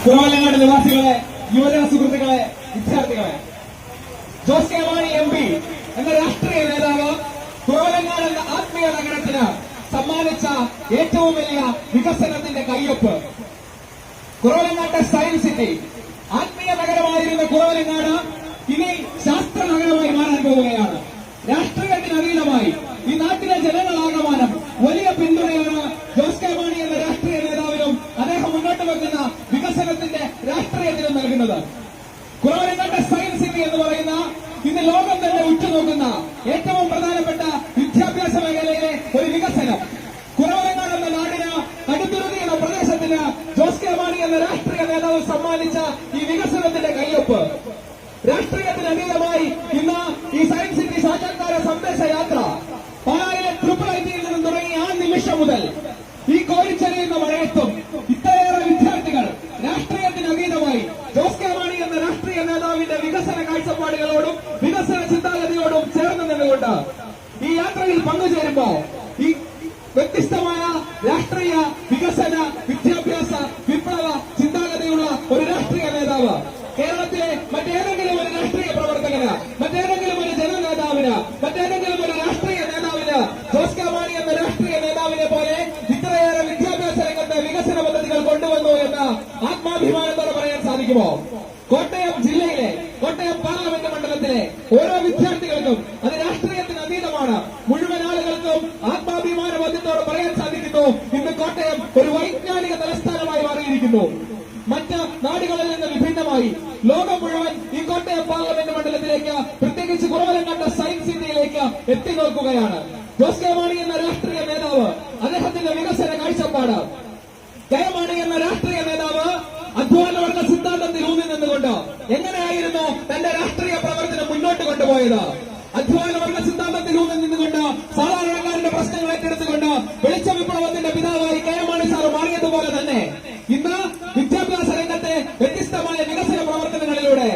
കുറവലങ്ങാട് നിവാസികളെ, യുവജന സുഹൃത്തുക്കളെ, വിദ്യാർത്ഥികളെ, ജോസ് കെ മാണി MP എന്ന രാഷ്ട്രീയ നേതാവ് കുറവലങ്ങാട് എന്ന ആത്മീയ നഗരത്തിന് സമ്മാനിച്ച ഏറ്റവും വലിയ വികസനത്തിന്റെ കയ്യൊപ്പ്. കുറവലങ്ങാട്ടെ സയൻസ് സിറ്റി, ആത്മീയ നഗരമായിരുന്ന കുറവലങ്ങാട് ഇനി ശാസ്ത്ര നഗരമായി മാറാൻ പോവുകയാണ്. രാഷ്ട്രീയത്തിന് അതീതമായി ഈ നാട്ടിലെ ജനങ്ങളാകമാനം വലിയ പിന്തുണയാണ് ജോസ് കെ മാണി എന്ന രാഷ്ട്രീയ നേതാവിനും അദ്ദേഹം മുന്നോട്ട് വെക്കുന്ന വികസനത്തിന്റെ രാഷ്ട്രീയത്തിനും നൽകുന്നത്. കുറവലങ്ങാട്ടെ സയൻസ് സിറ്റി എന്ന് പറയുന്ന ഇന്ന് ലോകം തന്നെ ഉറ്റുനോക്കുന്ന ഏറ്റവും പ്രധാനപ്പെട്ട വിദ്യാഭ്യാസ മേഖലയിലെ ഒരു വികസനം. കുറവലങ്ങാട് എന്ന നാടിന്, കടുത്തുരുത്തി എന്ന പ്രദേശത്തിന് ജോസ് കെ മാണി എന്ന രാഷ്ട്രീയ നേതാവ് സമ്മാനിച്ച ഈ വികസനത്തിന്റെ കയ്യൊപ്പ്. രാഷ്ട്രീയത്തിന് അതീതമായി ഇന്ന് ഈ സയൻസ് സിറ്റി സാക്ഷാത്കാര സന്ദേശ യാത്ര പാലായിലെ IIITയിൽ നിന്നും തുടങ്ങി ആ നിമിഷം മുതൽ ഈ കോരിച്ചെറിയുന്ന മഴയത്തും ഇത്രയേറെ വിദ്യാർത്ഥികൾ രാഷ്ട്രീയത്തിന് അതീതമായി ജോസ് കെ മാണി എന്ന രാഷ്ട്രീയ നേതാവിന്റെ വികസന കാഴ്ചപ്പാടുകളോടും വികസന ചിന്താഗതിയോടും ചേർന്ന് നിന്നുകൊണ്ട് ഈ യാത്രയിൽ പങ്കുചേരുമ്പോ ഈ വ്യത്യസ്തമായ രാഷ്ട്രീയ വികസന വിദ്യാഭ്യാസ വിപ്ലവ ചിന്താഗതിയുള്ള ഒരു രാഷ്ട്രീയ നേതാവ് കേരളത്തിലെ മറ്റേതെങ്കിലും ഒരു രാഷ്ട്രീയ പ്രവർത്തകന്, മറ്റേതെങ്കിലും ഒരു ജനനേതാവിന്, മറ്റേതെങ്കിലും ഒരു രാഷ്ട്രീയ നേതാവിന് ജോസ് കെ മാണി എന്ന രാഷ്ട്രീയ നേതാവിനെ പോലെ ഇത്രയേറെ വിദ്യാഭ്യാസ രംഗത്തെ വികസന പദ്ധതികൾ കൊണ്ടുവന്നു എന്ന് ആത്മാഭിമാനത്തോടെ പറയാൻ സാധിക്കുമോ? കോട്ടയം ജില്ലയിലെ, കോട്ടയം പാർലമെന്റ് മണ്ഡലത്തിലെ ഓരോ വിദ്യാർത്ഥികൾക്കും അത് രാഷ്ട്രീയത്തിന് അതീതമാണ്. മുഴുവൻ ആളുകൾക്കും ആത്മാഭിമാന ബോധ്യത്തോടെ പറയാൻ സാധിക്കുന്നു, ഇന്ന് കോട്ടയം ഒരു വൈജ്ഞാനിക തലസ്ഥാനമായി മാറിയിരിക്കുന്നു. മറ്റ് നാടുകളിൽ നിന്ന് വിഭിന്നമായി ലോകം മുഴുവൻ ഈ കോട്ടയം പാർലമെന്റ് മണ്ഡലത്തിലേക്ക്, പ്രത്യേകിച്ച് കുറവലങ്ങാട്ടെ സയൻസ് സിറ്റിയിലേക്ക് എത്തി നോക്കുകയാണ്. ജോസ് കെ മാണി എന്ന രാഷ്ട്രീയ നേതാവ്, അദ്ദേഹത്തിന്റെ വികസന കാഴ്ചപ്പാട്. കെ മാണി എന്ന രാഷ്ട്രീയ നേതാവ് അധ്വാനവർഗ സിദ്ധാന്തത്തിൽ ഊന്നി നിന്നുകൊണ്ട് എങ്ങനെയായിരുന്നു തന്റെ രാഷ്ട്രീയ പ്രവർത്തനം മുന്നോട്ട് കൊണ്ടുപോയത്? അധ്വാനവർഗ സിദ്ധാന്തത്തിൽ ഊന്നി നിന്നുകൊണ്ട് സാധാരണക്കാരുടെ പ്രശ്നങ്ങൾ ഏറ്റെടുത്തുകൊണ്ട് വെളിച്ച വിപ്ലവത്തിന്റെ പിതാവായി കെ മാണി സാർ മാറിയതുപോലെ തന്നെ ഇന്ന് വിദ്യാഭ്യാസ രംഗത്തെ വ്യത്യസ്തമായ വികസന പ്രവർത്തനങ്ങളിലൂടെ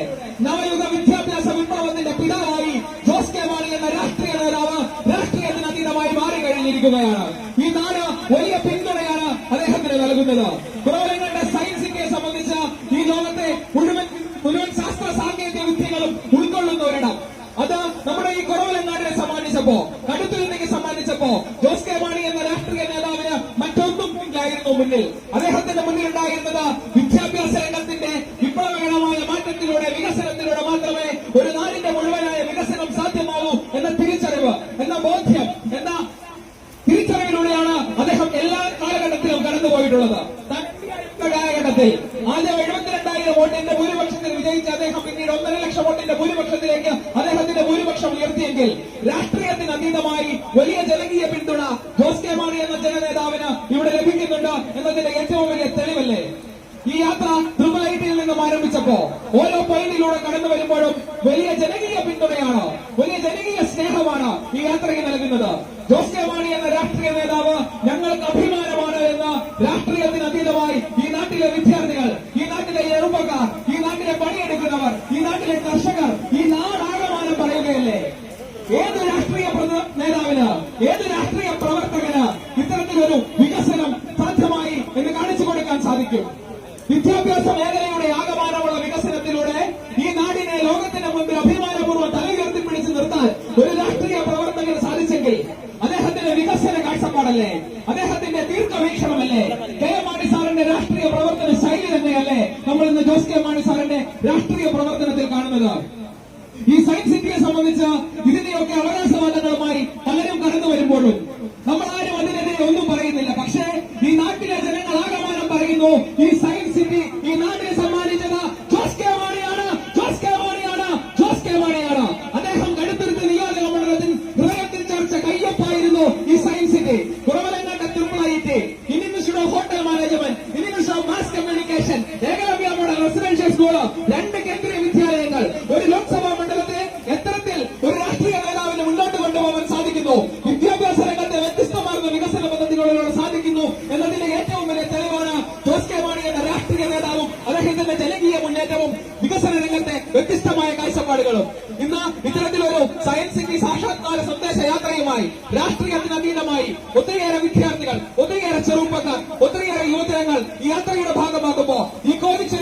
നവയുഗ വിദ്യാഭ്യാസ വിപ്ലവത്തിന്റെ പിതാവായി ജോസ് കെ മാണി എന്ന രാഷ്ട്രീയ നേതാവ് രാഷ്ട്രീയത്തിന് അതീതമായി മാറിക്കഴിഞ്ഞിരിക്കുകയാണ്. ഈ നാട് വലിയ പിന്തുണയാണ് അദ്ദേഹത്തിന് നൽകുന്നത്. കുറവലങ്ങാട്ടെ സയൻസ് സിറ്റിയെ സംബന്ധിച്ച് ഈ ലോകത്തെ മുഴുവൻ ശാസ്ത്ര സാങ്കേതിക വിദ്യകളും ഉൾക്കൊള്ളുന്ന ഒരിടം. അത് നമ്മുടെ ഈ കുറവലങ്ങാടിനെ സമ്മാനിച്ചപ്പോ, കടുത്തുരുത്തിക്ക് സമ്മാനിച്ചപ്പോ ജോസ് കെ മാണി എന്ന രാഷ്ട്രീയ നേതാവിന് മറ്റൊന്നും ഇല്ലായിരുന്നു മുന്നിൽ. അദ്ദേഹത്തിന്റെ മുന്നിൽ ഉണ്ടായിരുന്നത് വിദ്യാഭ്യാസ രംഗത്തിന്റെ വിപ്ലവകരമായ മാറ്റത്തിലൂടെ, വികസനത്തിലൂടെ മാത്രമേ ഒരു നാടിന്റെ മുഴുവനായ വികസനം സാധ്യമാവൂ എന്ന തിരിച്ചറിവ്, എന്ന ബോധ്യം, എന്ന തിരിച്ചറിവിലൂടെയാണ് അദ്ദേഹം എല്ലാ കാലഘട്ടത്തിലും കടന്നുപോയിട്ടുള്ളത്. കാലഘട്ടത്തിൽ ആദ്യം 72,000 വോട്ടിന്റെ ഭൂരിപക്ഷത്തിൽ വിജയിച്ച അദ്ദേഹം പിന്നീട് 1.5 ലക്ഷം വോട്ടിന്റെ ഭൂരിപക്ഷത്തിലേക്ക് അദ്ദേഹത്തിന്റെ ഭൂരിപക്ഷം ഉയർത്തിയെങ്കിൽ രാഷ്ട്രീയത്തിന് അതീതമായി വലിയ ജനകീയ പിന്തുണ ജോസ് കെ മാണി എന്ന ജനനേതാവിന് ഇവിടെ ലഭിക്കുന്നുണ്ട് എന്നതിന്റെ ഏറ്റവും വലിയ തെളിവല്ലേ? ഈ യാത്ര IIITയിൽ നിന്നും ആരംഭിച്ചപ്പോ ഓരോ പോയിന്റിലൂടെ കടന്നു വരുമ്പോഴും വലിയ ജനകീയ പിന്തുണയാണ്, വലിയ ജനകീയ സ്നേഹമാണ് ഈ യാത്രയ്ക്ക് നൽകുന്നത്. ജോസ് കെ മാണി എന്ന രാഷ്ട്രീയ നേതാവ് ഞങ്ങൾക്ക് അഭിമാനമാണ് എന്ന് രാഷ്ട്രീയത്തിന് അതീതമായി ഈ നാട്ടിലെ വിദ്യാർത്ഥികൾ, ഈ നാട്ടിലെ ചെറുപ്പക്കാർ, ഈ നാട്ടിലെ പണിയെടുക്കുന്നവർ, ഈ നാട്ടിലെ കർഷകർ, ഈ നാടാകമാനം പറയുകയല്ലേ? ഏത് രാഷ്ട്രീയ നേതാവിന്, ഏത് രാഷ്ട്രീയ പ്രവർത്തകന് ഇത്തരത്തിലൊരു വികസനം സാധ്യമായി എന്ന് കാണിച്ചു കൊടുക്കാൻ സാധിക്കും? വിദ്യാഭ്യാസ മേഖലയുടെ ആകമാനമുള്ള വികസനത്തിലൂടെ ഈ നാടിനെ ലോകത്തിന്റെ മുമ്പിൽ അഭിമാനപൂർവ്വം തലയുയർത്തിപ്പിടിച്ച് നിർത്താൻ ഒരു രാഷ്ട്രീയ പ്രവർത്തകന് സാധിച്ചെങ്കിൽ അദ്ദേഹത്തിന്റെ വികസന കാഴ്ചപ്പാടല്ലേ, അദ്ദേഹത്തിന്റെ ദീർഘവീക്ഷണമല്ലേ, കെ മാണി സാറിന്റെ രാഷ്ട്രീയ പ്രവർത്തന ശൈലി തന്നെയല്ലേ നമ്മൾ ഇന്ന് ജോസ് കെ മാണി സാറിന്റെ രാഷ്ട്രീയ പ്രവർത്തനത്തിൽ കാണുന്നത്? ഈ സയൻസ് സിറ്റിയെ സംബന്ധിച്ച് ഇതിന്റെയൊക്കെ അവകാശവാദങ്ങളുമായി പലരും കടന്നു വരുമ്പോഴും നമ്മളാരും അതിനെതിരെ ഒന്നും പറയുന്നില്ല. പക്ഷേ ഈ നാട്ടിലെ ജനങ്ങൾ ആകമാനം പറയുന്നു, ഈ സയൻസ് സിറ്റി ഈ നാട്ടിൽ സമ്മാനിച്ചത് ജോസ് കെ മാണിയാണ്, ജോസ് കെ മാണിയാണ്, ജോസ് കെ മാണിയാണ്. അദ്ദേഹം കടുത്തുരുത്തി നിയോജക മണ്ഡലത്തിൽ ഹൃദയത്തിൽ ചേർച്ച കയ്യൊപ്പായിരുന്നു ഈ സയൻസ് സിറ്റി. കുറവലങ്ങാട്ടെ IIIT, Indian institute of hotel management, Indian institute of mass communication, Eklavya model residential school, 2 കേന്ദ്രീയ വിദ്യാലയങ്ങൾ, ഒരു ലോക്സഭാ മണ്ഡലത്തെ എത്തരത്തിൽ ഒരു രാഷ്ട്രീയ നേതാവിന് മുന്നോട്ട് കൊണ്ടുപോകാൻ സാധിക്കുന്നു, വിദ്യാഭ്യാസ രംഗത്തെ വ്യത്യസ്തമാർന്ന വികസന പദ്ധതികളിലൂടെ സാധിക്കുന്നു എന്നതിന്റെ ഏറ്റവും വലിയ തെളിവാണ് ജോസ് കെ മാണി എന്ന രാഷ്ട്രീയ നേതാവും അദ്ദേഹത്തിന്റെ ജനകീയ മുന്നേറ്റവും വികസന രംഗത്തെ വ്യത്യസ്തമായ കാഴ്ചപ്പാടുകളും. ഇന്ന് ഇത്തരത്തിലൊരു സയൻസ് സിറ്റി സാക്ഷാത്കാര സന്ദേശ യാത്രയുമായി രാഷ്ട്രീയത്തിന് അതീതമായി ഒത്തിരിയേറെ വിദ്യാർത്ഥികൾ, ഒത്തിരിയേറെ ചെറുപ്പക്കാർ, ഒത്തിരിയേറെ യുവജനങ്ങൾ ഈ യാത്രയുടെ ഭാഗമാകുമ്പോൾ ഈ കോവിഡ്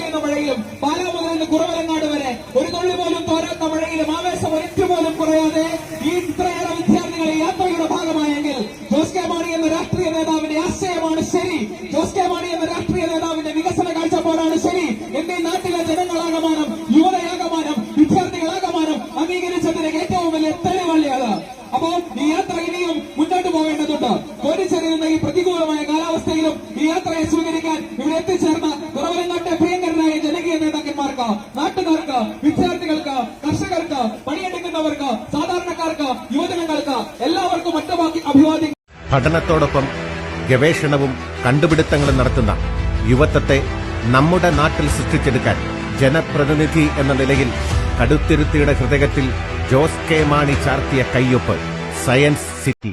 യാത്രയിലും പാലാ മുതൽ നിന്ന് കുറവലങ്ങാട് വരെ ഒരു തുള്ളി പോലും തോരാത്ത മഴയിലും ആവേശം ഒരിക്കൽ പോലും കുറയാതെ ഈ ഇത്രയേറെ വിദ്യാർത്ഥികൾ ഈ യാത്രയുടെ ഭാഗമായെങ്കിൽ ജോസ് കെ മാണി എന്ന രാഷ്ട്രീയ നേതാവിന്റെ ആശയമാണ് ശരി, ജോസ് കെ മാണി എന്ന രാഷ്ട്രീയ നേതാവിന്റെ വികസന കാഴ്ചപ്പാടാണ് ശരി എന്ന് ഈ നാട്ടിലെ ജനങ്ങളാകമാനം, യുവതയാകമാനം, വിദ്യാർത്ഥികളാകമാനം അംഗീകരിച്ചതിന് ഏറ്റവും വലിയ തെളിവള്ളിയാണ്. അപ്പോൾ ഈ യാത്ര ഇനിയും മുന്നോട്ട് പോകേണ്ടതുണ്ട്. കോരിച്ചെറിയുന്ന ഈ പ്രതികൂലമായ കാലാവസ്ഥയിലും ഈ യാത്രയെ സ്വീകരിക്കാൻ ഇവിടെ എത്തിച്ചേർന്ന കുറവലങ്ങാട്ടെ പ്രിയങ്കരനായ ജനകീയ നേതാക്കന്മാർക്ക്, നാട്ടുകാർക്ക്, വിദ്യാർത്ഥികൾക്ക്, കർഷകർക്ക്, പണിയെടുക്കുന്നവർക്ക്, സാധാരണക്കാർക്ക്, യുവജനങ്ങൾക്ക് എല്ലാവർക്കും ഒറ്റവാക്കി അഭിവാദ്യം. പഠനത്തോടൊപ്പം ഗവേഷണവും കണ്ടുപിടുത്തങ്ങളും നടത്തുന്ന യുവത്വത്തെ നമ്മുടെ നാട്ടിൽ സൃഷ്ടിച്ചെടുക്കാൻ ജനപ്രതിനിധി എന്ന നിലയിൽ കടുത്തിരുത്തിയുടെ ഹൃദയത്തിൽ ജോസ് കെ മാണി ചാർത്തിയ കയ്യൊപ്പ് സയൻസ് സിറ്റി.